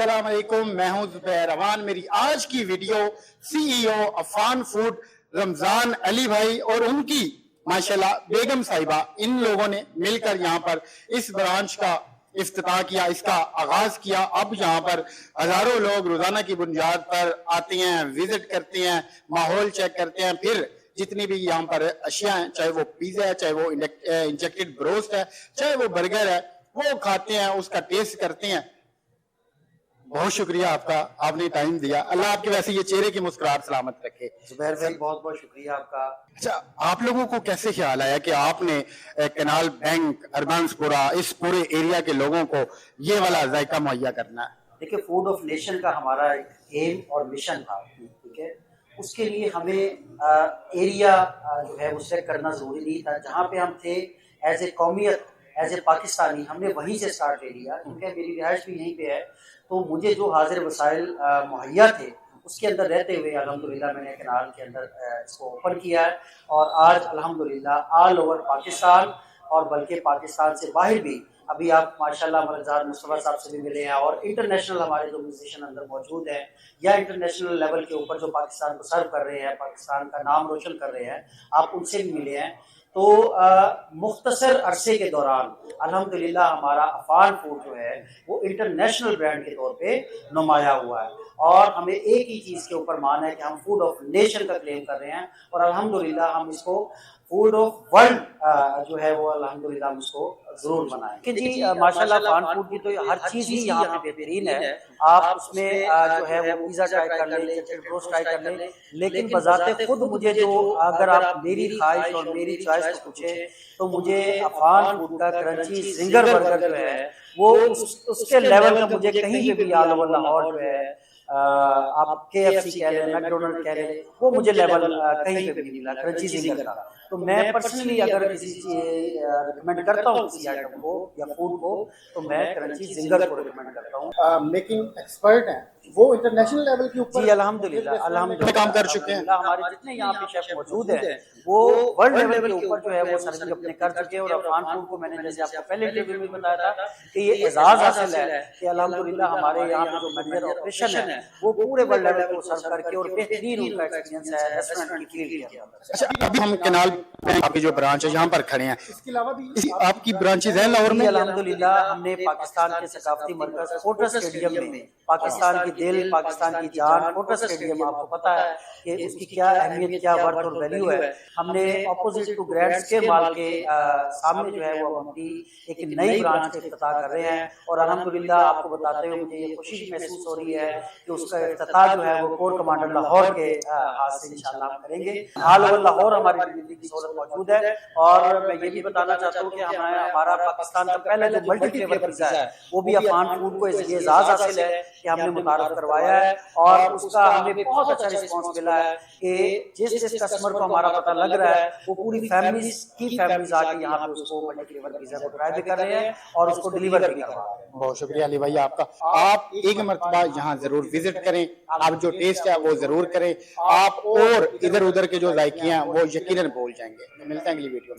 अस्सलाम वालेकुम, मैं हूं ज़ुबैर अवान। मेरी आज की video CEO Afan food Ramzan Ali भाई और उनकी माशाल्लाह बेगम साहिबा, इन लोगों ने मिलकर यहाँ पर इस ब्रांच का इफ्तिताह किया, इसका आगाज किया। अब यहाँ पर हजारों लोग रोजाना की बुनियाद पर आते हैं, विजिट करते हैं, माहौल चेक करते हैं, फिर जितनी भी यहाँ पर अशिया हैं, चाहे वो पिज्जा है, चाहे वो इंजेक्टेड ब्रोस्ट है, चाहे वो बर्गर है, वो खाते हैं, उसका टेस्ट करते हैं। बहुत शुक्रिया आपका, आपने टाइम दिया। अल्लाह आपके वैसे ये चेहरे की मुस्कुराहट सलामत रखे। जुबैर भाई बहुत बहुत शुक्रिया आपका। अच्छा, आप लोगों को कैसे ख्याल आया कि आपने कैनाल बैंक, अर्बन्सपुरा, इस पूरे एरिया के लोगों को ये वाला जायका मुहैया करना है? देखिए, फूड ऑफ नेशन का हमारा एक एम और मिशन था, ठीक है। उसके लिए हमें एरिया जो है वो सेलेक्ट करना जरूरी नहीं था। जहाँ पे हम थे एज ए कौमियत, एज ए पाकिस्तानी, हमने वहीं से स्टार्ट ले लिया, क्योंकि मेरी रिहाइश भी यहीं पे है। तो मुझे जो हाजिर वसाइल मुहैया थे उसके अंदर रहते हुए अल्हम्दुलिल्लाह मैंने कैनाल के अंदर इसको ओपन किया है। और आज अल्हम्दुलिल्लाह ऑल ओवर पाकिस्तान और बल्कि पाकिस्तान से बाहर भी, अभी आप माशाल्लाह मरजाद मुस्तफा साहब से भी मिले हैं, और इंटरनेशनल हमारे जो म्यूजिशियन अंदर मौजूद हैं या इंटरनेशनल लेवल के ऊपर जो पाकिस्तान को सर्व कर रहे हैं, पाकिस्तान का नाम रोशन कर रहे हैं, आप उनसे भी मिले हैं। तो मुख्तसर अरसे के दौरान अल्हम्दुलिल्लाह हमारा अफान फूड जो है वो इंटरनेशनल ब्रांड के तौर पे नुमाया हुआ है। और हमें एक ही चीज़ के ऊपर मान है कि हम फूड ऑफ नेशन का क्लेम कर रहे हैं, और अल्हम्दुलिल्लाह हम इसको फूड ऑफ वर्ल्ड जो है वो अल्हम्दुलिल्लाह हम उसको जरूर बनाएं। कि जी माशाल्लाह अफान फूड की तो हर चीज़ ही यहाँ पे बेहतरीन है। आप उसमें जो है वो पिज़्ज़ा ट्राई कर लें, इंजेक्टेड ब्रोस्ट ट्राई कर लें, लेकिन बजाते खुद मुझे जो, अगर आप मेरी ख्वाहिश और मेरी चॉइस को पूछे तो मुझे अफान फूड का क्रंची जिंगर बर्गर जो है वो उसके लेवल का मुझे कहीं पे भी ऑल ओवर लाहौर जो है आप KFC कह लें, मैकडोनल्ड कह लें, वो मुझे लेवल कहीं पे भी नहीं मिला क्रंची जिंगर का। तो मैं पर्सनली अगर किसी रिकमेंड करता हूँ किसी आइटम को या फूड को, तो मैं क्रंची जिंगर को रिकमेंड करता हूँ। मेकिंग एक्सपर्ट हैं वो इंटरनेशनल लेवल के ऊपर जी अल्हम्दुलिल्लाह काम कर चुके हैं। हमारे जितने यहाँ पे शेफ मौजूद हैं वो वर्ल्ड लेवल के ऊपर जो है वो सर्विस अपने कर चुके हैं। और अफान फूड को मैंने जैसे आपको पहले इंटरव्यू में बताया था कि ये एजाज हासिल है कि अल्हम्दुलिल्लाह हमारे यहाँ पे जो मैनेजर ऑपरेशन है वो पूरे वर्ल्ड लेवल को सर्व करके और बेहतरीन उनका एक्सपीरियंस है रेस्टोरेंट की फील्ड के अंदर। अच्छा, अभी हम कैनाल बैंक आपकी जो ब्रांच है यहाँ पर खड़े हैं, इसके अलावा भी आपकी ब्रांचेज हैं लाहौर में? अल्हम्दुलिल्लाह हमने पाकिस्तान के सकाफती मरकज कोटा स्टेडियम में, पाकिस्तान की दिल, पाकिस्तान की जान, कोटा स्टेडियम, आपको पता है कि उसकी क्या अहमियत, क्या वर्थ और वैल्यू है। हमने ऑपोजिट टू ग्रैंड स्केल माल के सामने जो है वो अपनी एक नई ब्रांच का इफ्तिताह कर रहे हैं। और अल्हम्दुलिल्लाह आपको बताते हुए मुझे ये खुशी महसूस हो रही है कि उसका इफ्तिताह जो है वो कोर कमांडर लाहौर के हाथ से इंशाल्लाह हम करेंगे। ऑल ओवर लाहौर हमारी डिलीवरी की सहूलत मौजूद है। और मैं ये भी बताना चाहता हूँ कि हमारा पाकिस्तान का पहला जो मल्टी फ्लेवर पिज़्ज़ा है वो भी अफान फूड को ये एजाज हासिल है कि हमने मुतारफ करवाया है। और उसका हमें बहुत अच्छा रिस्पॉन्स मिला है कि जिस कस्टमर को हमारा पता लग रहा है वो पूरी फैमिलीज आके यहाँ पे उसको मल्टी फ्लेवर पिज़्ज़ा को ट्राई भी कर रहे हैं और उसको डिलीवर भी करवा रहे हैं। बहुत शुक्रिया अली भाई आपका। आप एक मरतबा यहाँ जरूर विजिट करें, आप जो टेस्ट है वो जरूर करें, आप और इधर उधर के जो जायके हैं वो यकीनन भूल जाएंगे। मिलते हैं अगली वीडियो में।